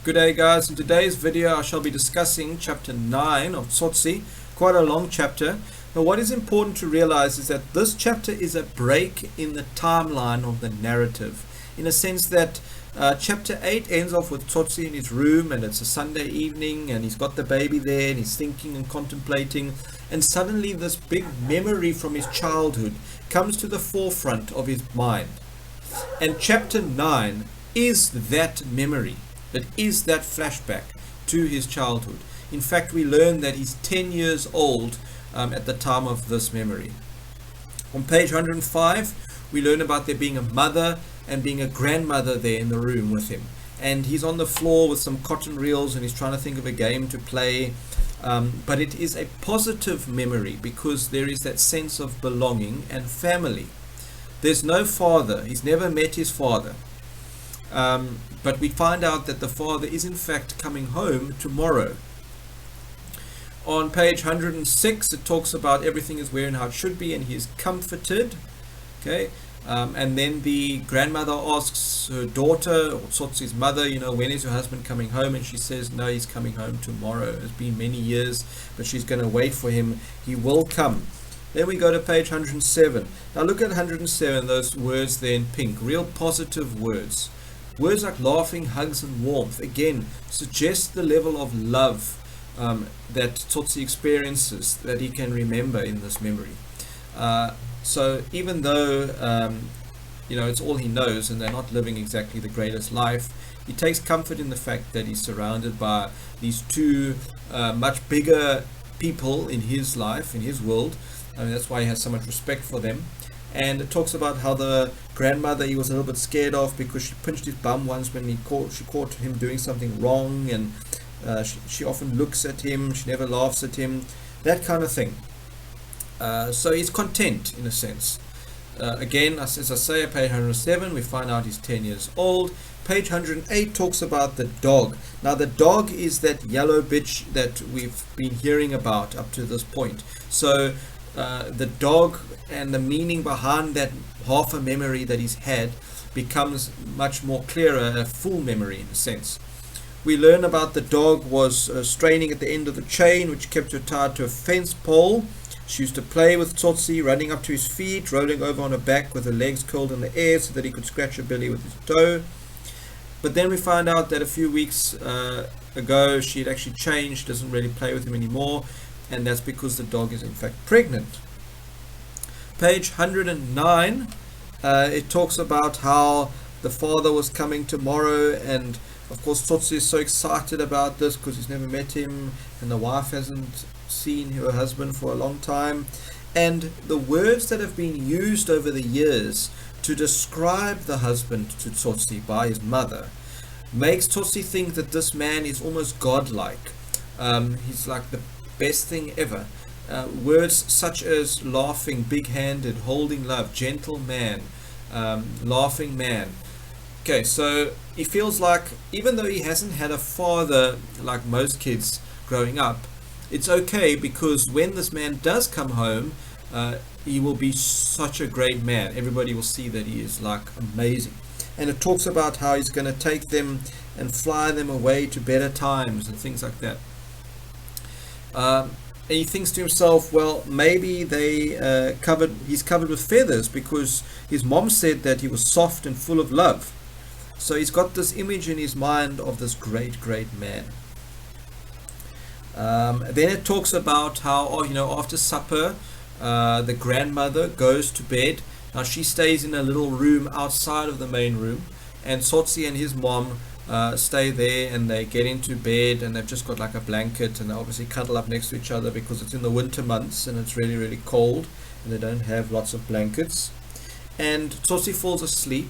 Good day, guys. In today's video I shall be discussing chapter 9 of Tsotsi, quite a long chapter. Now what is important to realize is that this chapter is a break in the timeline of the narrative, in a sense that chapter 8 ends off with Tsotsi in his room, and it's a Sunday evening and he's got the baby there and he's thinking and contemplating, and suddenly this big memory from his childhood comes to the forefront of his mind. And chapter 9 is that memory. It is that flashback to his childhood. In fact, we learn that he's 10 years old at the time of this memory. On page 105, we learn about there being a mother and being a grandmother there in the room with him. And he's on the floor with some cotton reels and he's trying to think of a game to play. But it is a positive memory because there is that sense of belonging and family. There's no father. He's never met his father. But we find out that the father is in fact coming home tomorrow. On page 106 it talks about everything is where and how it should be, and he is comforted. Okay, and then the grandmother asks her daughter, or Tsotsi's mother, when is your husband coming home? And she says, no, he's coming home tomorrow. It's been many years, but she's going to wait for him. He will come. Then we go to page 107. Now look at 107, those words there in pink, real positive words. Words like laughing, hugs, and warmth, again, suggest the level of love that Tsotsi experiences, that he can remember in this memory. So even though, it's all he knows and they're not living exactly the greatest life, he takes comfort in the fact that he's surrounded by these two much bigger people in his life, in his world. That's why he has so much respect for them. And it talks about how the grandmother he was a little bit scared of because she pinched his bum once when she caught him doing something wrong, and she often looks at him, she never laughs at him, that kind of thing. So he's content in a sense. Again, as I say, at page 107 we find out he's 10 years old. Page 108 talks about the dog. Now the dog is that yellow bitch that we've been hearing about up to this point. So the dog and the meaning behind that half a memory that he's had becomes much more clearer, a full memory in a sense. We learn about the dog was straining at the end of the chain which kept her tied to a fence pole. She used to play with Tsotsi, running up to his feet, rolling over on her back with her legs curled in the air so that he could scratch her belly with his toe. But then we find out that a few weeks ago she had actually changed, doesn't really play with him anymore, and that's because the dog is in fact pregnant. Page 109, it talks about how the father was coming tomorrow, and of course Tsotsi is so excited about this because he's never met him and the wife hasn't seen her husband for a long time. And the words that have been used over the years to describe the husband to Tsotsi by his mother makes Tsotsi think that this man is almost godlike. He's like the best thing ever. Words such as laughing, big-handed, holding love, gentle man, laughing man. Okay, so he feels like even though he hasn't had a father like most kids growing up, it's okay because when this man does come home, he will be such a great man. Everybody will see that he is like amazing. And it talks about how he's going to take them and fly them away to better times and things like that. And he thinks to himself, well, maybe he's covered with feathers because his mom said that he was soft and full of love. So he's got this image in his mind of this great, great man. Then it talks about how, after supper, the grandmother goes to bed. Now she stays in a little room outside of the main room, and Tsotsi and his mom stay there, and they get into bed and they've just got like a blanket, and they obviously cuddle up next to each other because it's in the winter months and it's really, really cold and they don't have lots of blankets. And Tsotsi falls asleep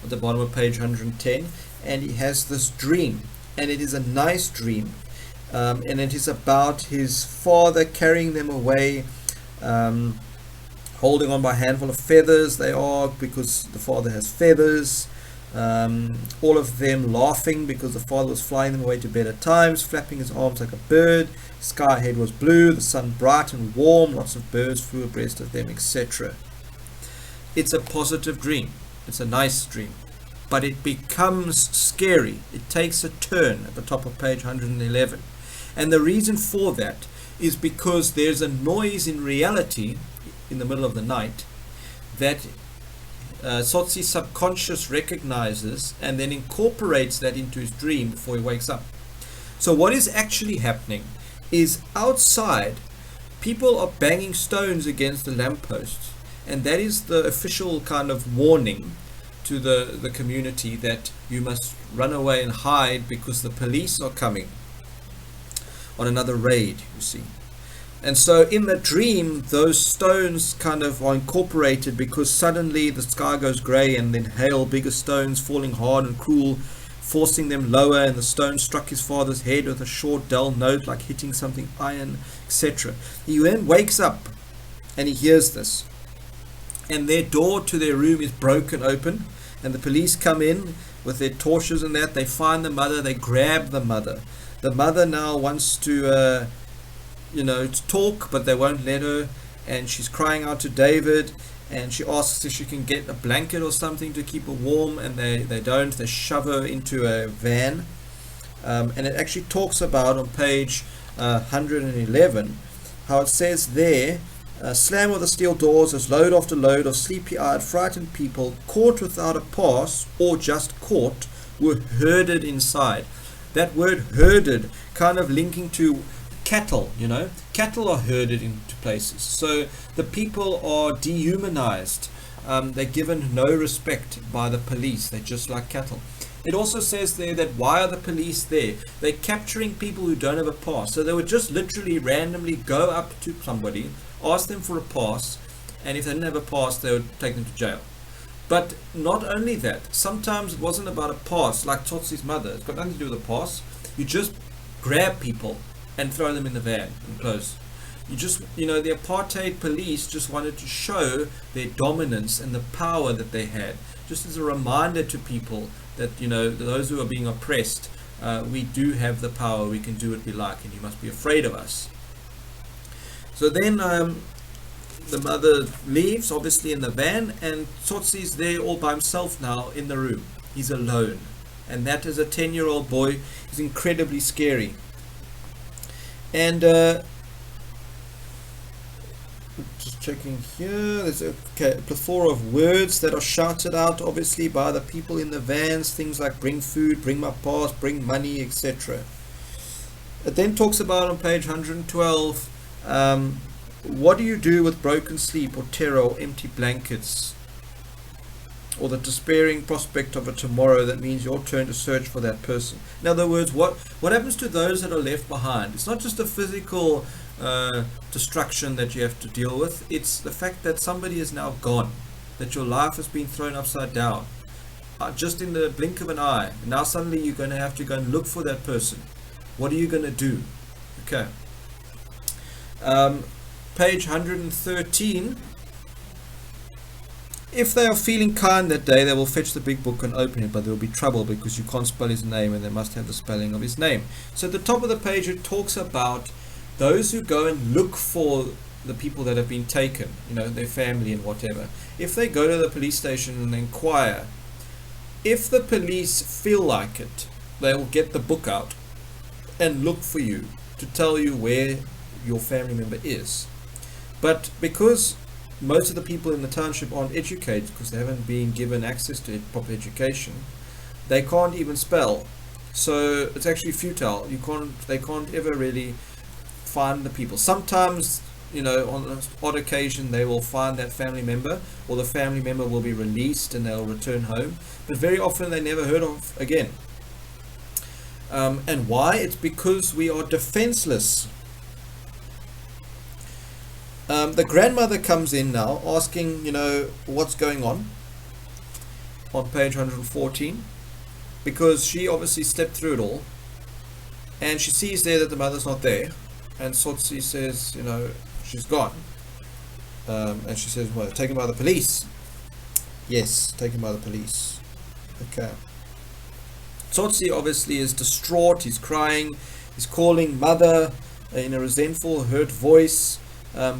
at the bottom of page 110, and he has this dream, and it is a nice dream, and it is about his father carrying them away, holding on by a handful of feathers they are, because the father has feathers. All of them laughing because the father was flying them away to better times, flapping his arms like a bird. Sky ahead was blue, the sun bright and warm, lots of birds flew abreast of them, etc. It's a positive dream. It's a nice dream. but it becomes scary. It takes a turn at the top of page 111. And the reason for that is because there's a noise in reality in the middle of the night that Tsotsi's subconscious recognizes and then incorporates that into his dream before he wakes up. So what is actually happening is outside, people are banging stones against the lampposts, and that is the official kind of warning to the community that you must run away and hide because the police are coming on another raid, you see. And so in the dream, those stones kind of are incorporated because suddenly the sky goes grey and then hail, bigger stones falling hard and cruel, forcing them lower, and the stone struck his father's head with a short dull note like hitting something iron, etc. He then wakes up and he hears this, and their door to their room is broken open, and the police come in with their torches and that. They find the mother, they grab the mother. The mother now wants to to talk, but they won't let her, and she's crying out to David, and she asks if she can get a blanket or something to keep her warm, and they don't. They shove her into a van, and it actually talks about on page 111 how it says there, slam of the steel doors as load after load of sleepy-eyed, frightened people caught without a pass or just caught were herded inside. That word herded kind of linking to cattle, cattle are herded into places. So the people are dehumanized. They're given no respect by the police. They're just like cattle. It also says there that why are the police there? They're capturing people who don't have a pass. So they would just literally randomly go up to somebody, ask them for a pass, and if they didn't have a pass, they would take them to jail. But not only that, sometimes it wasn't about a pass, like Tsotsi's mother. It's got nothing to do with a pass. You just grab people and throw them in the van and close. The apartheid police just wanted to show their dominance and the power that they had, just as a reminder to people that, those who are being oppressed, we do have the power, we can do what we like, and you must be afraid of us. So then the mother leaves, obviously in the van, and Tsotsi's there all by himself now in the room. He's alone, and that as a 10-year-old boy is incredibly scary. And just checking here, there's a plethora of words that are shouted out obviously by the people in the vans, things like bring food, bring my pass, bring money, etc. It then talks about on page 112, what do you do with broken sleep or terror or empty blankets, or the despairing prospect of a tomorrow that means your turn to search for that person? In other words, what happens to those that are left behind? It's not just a physical destruction that you have to deal with. It's the fact that somebody is now gone, that your life has been thrown upside down, just in the blink of an eye. And now suddenly you're going to have to go and look for that person. What are you going to do? Okay. Page 113. If they are feeling kind that day, they will fetch the big book and open it, but there will be trouble because you can't spell his name and they must have the spelling of his name. So at the top of the page it talks about those who go and look for the people that have been taken, their family and whatever. If they go to the police station and inquire, if the police feel like it, they will get the book out and look for you to tell you where your family member is. But because most of the people in the township aren't educated, because they haven't been given access to proper education, they can't even spell. So it's actually futile. They can't ever really find the people. Sometimes, on an odd occasion, they will find that family member, or the family member will be released and they'll return home. But very often they're never heard of again. And why? It's because we are defenseless. The grandmother comes in now asking, what's going on page 114, because she obviously stepped through it all, and she sees there that the mother's not there, and Tsotsi says, she's gone, and she says, well, taken by the police. Yes, taken by the police. Okay. Tsotsi obviously is distraught, he's crying, he's calling mother in a resentful, hurt voice.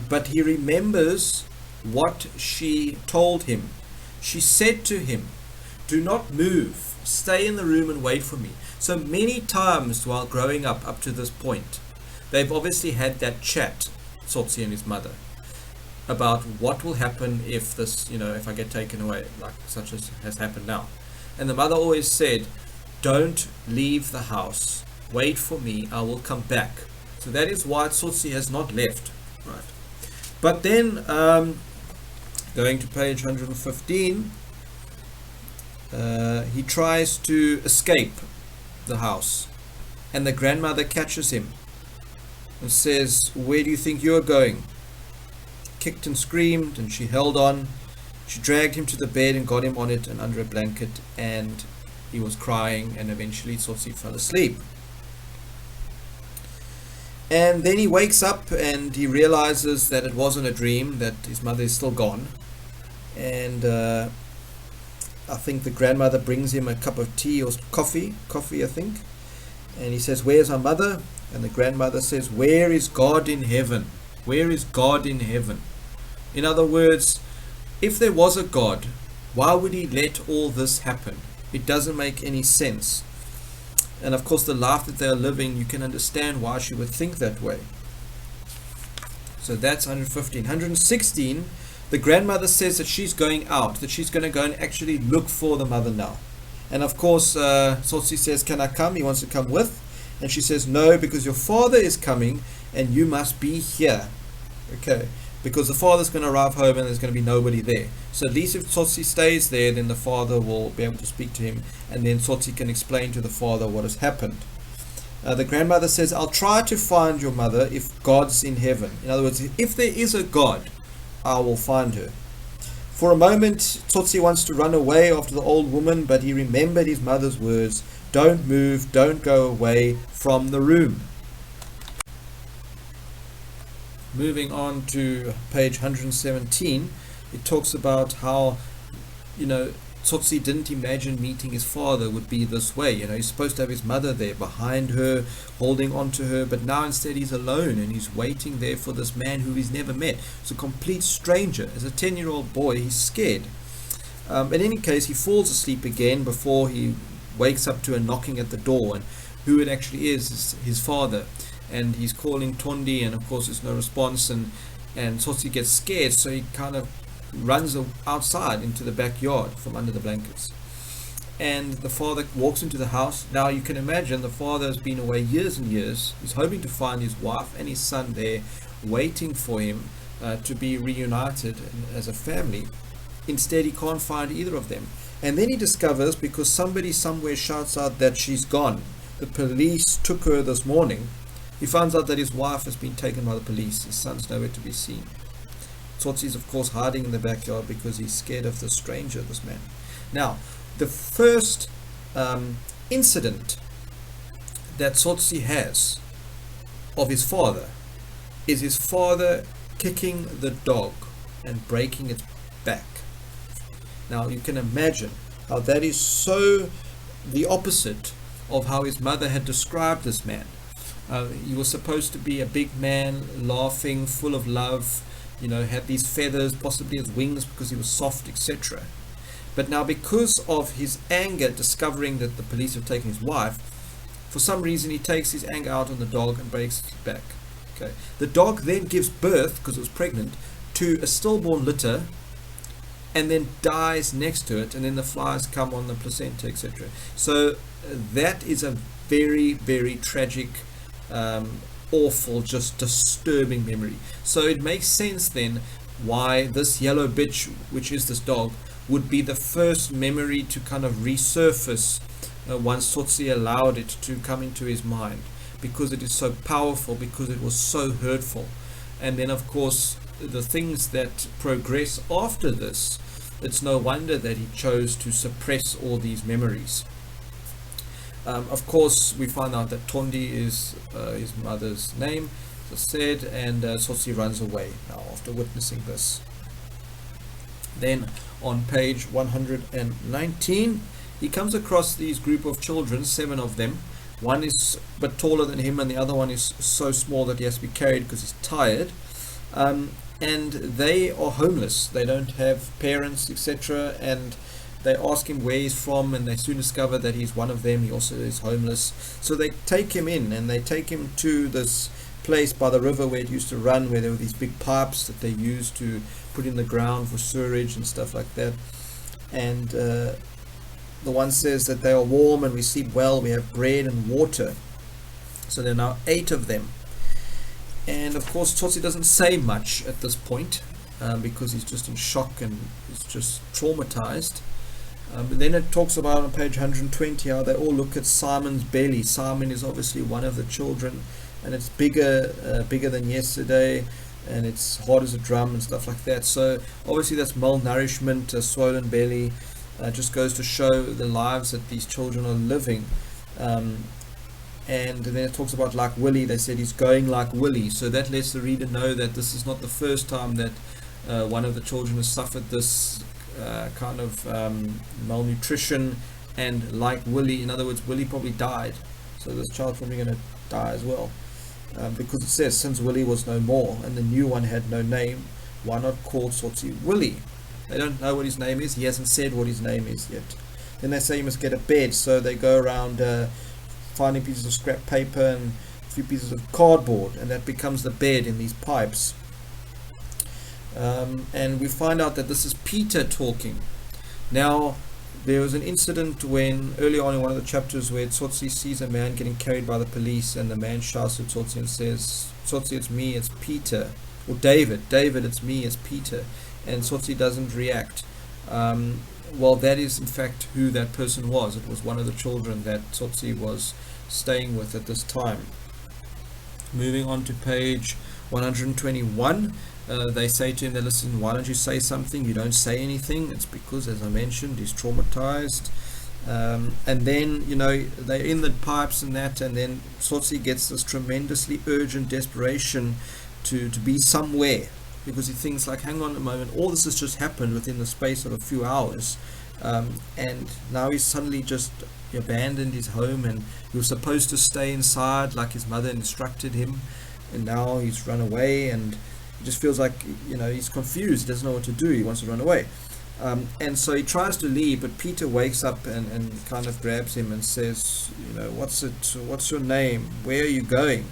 But he remembers what she told him. She said to him, Do not move. Stay in the room and wait for me. So many times while growing up to this point, they've obviously had that chat, Tsotsi and his mother, about what will happen if this, if I get taken away, like such as has happened now. And the mother always said, don't leave the house. Wait for me. I will come back. So that is why Tsotsi has not left. Right. But then, going to page 115, he tries to escape the house, and the grandmother catches him and says, where do you think you're going? Kicked and screamed, and she held on. She dragged him to the bed and got him on it and under a blanket, and he was crying, and eventually Tsotsi fell asleep. And then he wakes up and he realizes that it wasn't a dream, that his mother is still gone. And I think the grandmother brings him a cup of tea or coffee I think. And he says, where's our mother? And the grandmother says, where is God in heaven? Where is God in heaven? In other words, if there was a God, why would he let all this happen? It doesn't make any sense. And of course, the life that they're living, you can understand why she would think that way. So that's 115. 116, the grandmother says that she's going out, that she's going to go and actually look for the mother now. And of course, Tsotsi says, can I come? He wants to come with. And she says, no, because your father is coming and you must be here. Okay, because the father's going to arrive home and there's going to be nobody there. So at least if Tsotsi stays there, then the father will be able to speak to him, and then Tsotsi can explain to the father what has happened. The grandmother says, I'll try to find your mother if God's in heaven. In other words, if there is a God, I will find her. For a moment, Tsotsi wants to run away after the old woman, but he remembered his mother's words, don't move, don't go away from the room. Moving on to page 117, it talks about how, Tsotsi didn't imagine meeting his father would be this way. He's supposed to have his mother there behind her, holding on to her, but now instead he's alone and he's waiting there for this man who he's never met. It's a complete stranger. As a 10-year-old boy, he's scared. In any case, he falls asleep again before he wakes up to a knocking at the door, and who it actually is his father. And he's calling Tondi, and of course there's no response, and Tsotsi gets scared, so he kind of runs outside into the backyard from under the blankets. And the father walks into the house. Now you can imagine the father has been away years and years. He's hoping to find his wife and his son there, waiting for him to be reunited as a family. Instead, he can't find either of them. And then he discovers, because somebody somewhere shouts out that she's gone, the police took her this morning. He finds out that his wife has been taken by the police. His son's nowhere to be seen. Tsotsi is, of course, hiding in the backyard because he's scared of this stranger, this man. Now, the first incident that Tsotsi has of his father is his father kicking the dog and breaking its back. Now, you can imagine how that is so the opposite of how his mother had described this man. He was supposed to be a big man, laughing, full of love, had these feathers, possibly as wings because he was soft, etc. But now, because of his anger, discovering that the police have taken his wife, for some reason he takes his anger out on the dog and breaks its back. Okay. The dog then gives birth, because it was pregnant, to a stillborn litter, and then dies next to it, and then the flies come on the placenta, etc. So that is a very, very tragic, awful, just disturbing memory. So it makes sense then why this yellow bitch, which is this dog, would be the first memory to kind of resurface once Tsotsi allowed it to come into his mind, because it is so powerful, because it was so hurtful. And then of course the things that progress after this, it's no wonder that he chose to suppress all these memories. Of course, we find out that Tondi is his mother's name, as I said, and Tsotsi runs away now after witnessing this. Then on page 119, he comes across these group of children, 7 of them. One is a bit taller than him, and the other one is so small that he has to be carried because he's tired. And they are homeless. They don't have parents, etc. And They ask him where he's from, and they soon discover that he's one of them. He also is homeless. So they take him in, and they take him to this place by the river where it used to run, where there were these big pipes that they used to put in the ground for sewerage and stuff like that. And the one says that they are warm and we sleep well, we have bread and water. So there are now 8 of them. And of course Tsotsi doesn't say much at this point, because he's just in shock and he's just traumatized. But then it talks about on page 120 how they all look at Simon's belly. Simon is obviously one of the children, and it's bigger than yesterday, and it's hard as a drum and stuff like that. So obviously that's malnourishment, a swollen belly. Just goes to show the lives that these children are living. And then it talks about like Willie. They said he's going like Willie. So that lets the reader know that this is not the first time that one of the children has suffered this kind of malnutrition and like Willie. In other words, Willie probably died. So this child's probably going to die as well. Because it says, since Willie was no more and the new one had no name, why not call Tsotsi Willie? They don't know what his name is. He hasn't said what his name is yet. Then they say you must get a bed. So they go around finding pieces of scrap paper and a few pieces of cardboard, and that becomes the bed in these pipes. And we find out that this is Peter talking. Now, there was an incident when early on in one of the chapters where Tsotsi sees a man getting carried by the police, and the man shouts at Tsotsi and says, Tsotsi, it's me, it's Peter. Or David, it's me, it's Peter. And Tsotsi doesn't react. Well, that is in fact who that person was. It was one of the children that Tsotsi was staying with at this time. Moving on to page 121, they say to him, they listen, why don't you say something? You don't say anything. It's because, as I mentioned, he's traumatized. And then, they're in the pipes and that, and then Tsotsi gets this tremendously urgent desperation to be somewhere, because he thinks like, hang on a moment, all this has just happened within the space of a few hours, and now he's suddenly just abandoned his home, and he was supposed to stay inside like his mother instructed him, and now he's run away, and he just feels like he's confused. He doesn't know what to do. He wants to run away, and so he tries to leave, but Peter wakes up and kind of grabs him and says, what's your name, where are you going?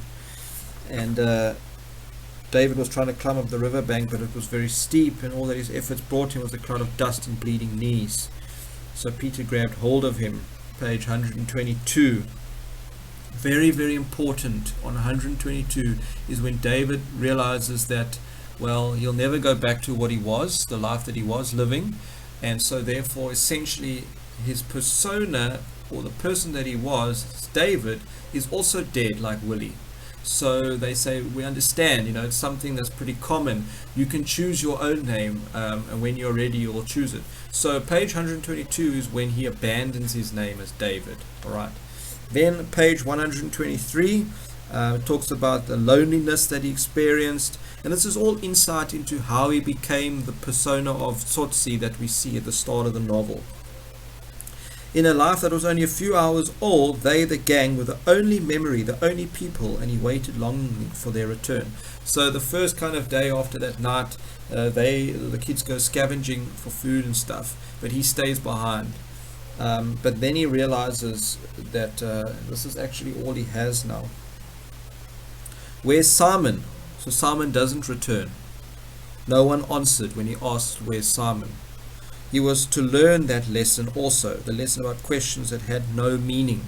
And David was trying to climb up the riverbank, but it was very steep, and all that his efforts brought him was a cloud of dust and bleeding knees. So Peter grabbed hold of him. Page 122. Very, very important on 122 is when David realizes that, well, he'll never go back to what he was, the life that he was living, and so therefore essentially his persona, or the person that he was, David, is also dead like Willie. So they say, we understand, it's something that's pretty common. You can choose your own name, and when you're ready, you'll choose it. So page 122 is when he abandons his name as David. All right. Then page 123 talks about the loneliness that he experienced. And this is all insight into how he became the persona of Tsotsi that we see at the start of the novel. In a life that was only a few hours old, they, the gang, were the only memory, the only people, and he waited longingly for their return. So the first kind of day after that night, the kids go scavenging for food and stuff, but he stays behind. But then he realizes that this is actually all he has now. Where's Simon? So Simon doesn't return. No one answered when he asked, where's Simon? He was to learn that lesson also, the lesson about questions that had no meaning.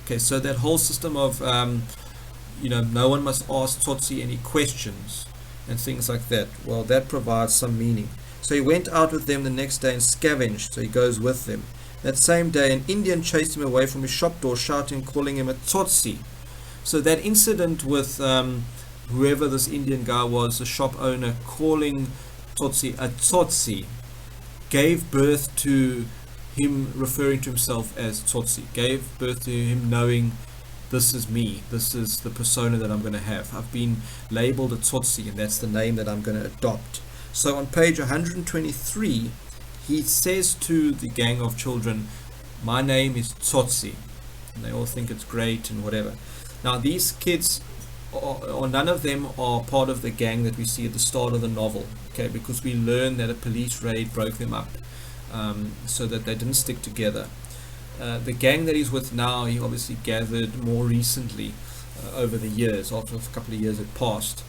Okay, so that whole system of, no one must ask Tsotsi any questions and things like that, well, that provides some meaning. So he went out with them the next day and scavenged, so he goes with them. That same day, an Indian chased him away from his shop door, shouting, calling him a Tsotsi. So that incident with whoever this Indian guy was, the shop owner, calling Tsotsi a Tsotsi, gave birth to him referring to himself as Tsotsi, gave birth to him knowing, this is me, this is the persona that I'm going to have. I've been labeled a Tsotsi, and that's the name that I'm going to adopt. So on page 123, he says to the gang of children, my name is Tsotsi, and they all think it's great and whatever. Now these kids, or none of them are part of the gang that we see at the start of the novel, okay, because we learn that a police raid broke them up. so that they didn't stick together. The gang that he's with now, he obviously gathered more recently over the years, after a couple of years had passed.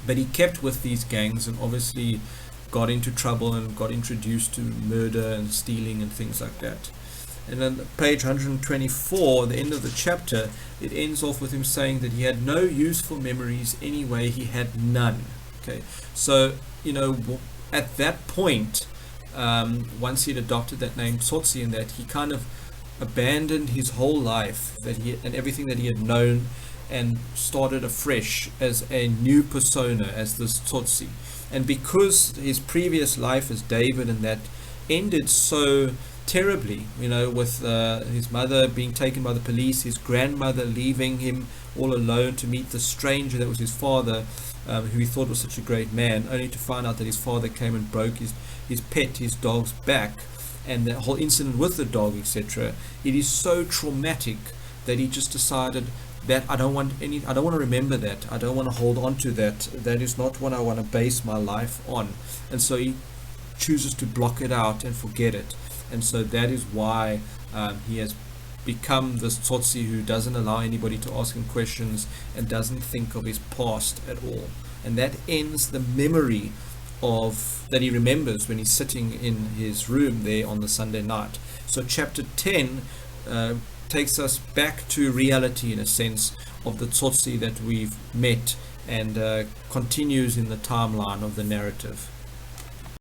But he kept with these gangs and obviously got into trouble and got introduced to murder and stealing and things like that. And then page 124, the end of the chapter, it ends off with him saying that he had no useful memories anyway, he had none. Okay, so, at that point, once he'd adopted that name Tsotsi, and that he kind of abandoned his whole life and everything that he had known, and started afresh as a new persona, as this Tsotsi. And because his previous life as David and that ended so terribly, with his mother being taken by the police, his grandmother leaving him all alone to meet the stranger that was his father, who he thought was such a great man, only to find out that his father came and broke his dog's back, and the whole incident with the dog, etc. It is so traumatic that he just decided that I don't want to remember that. I don't want to hold on to that. That is not what I want to base my life on. And so he chooses to block it out and forget it. And so that is why he has become this Tsotsi who doesn't allow anybody to ask him questions and doesn't think of his past at all. And that ends the memory that he remembers when he's sitting in his room there on the Sunday night. So chapter 10 takes us back to reality, in a sense, of the Tsotsi that we've met, and continues in the timeline of the narrative.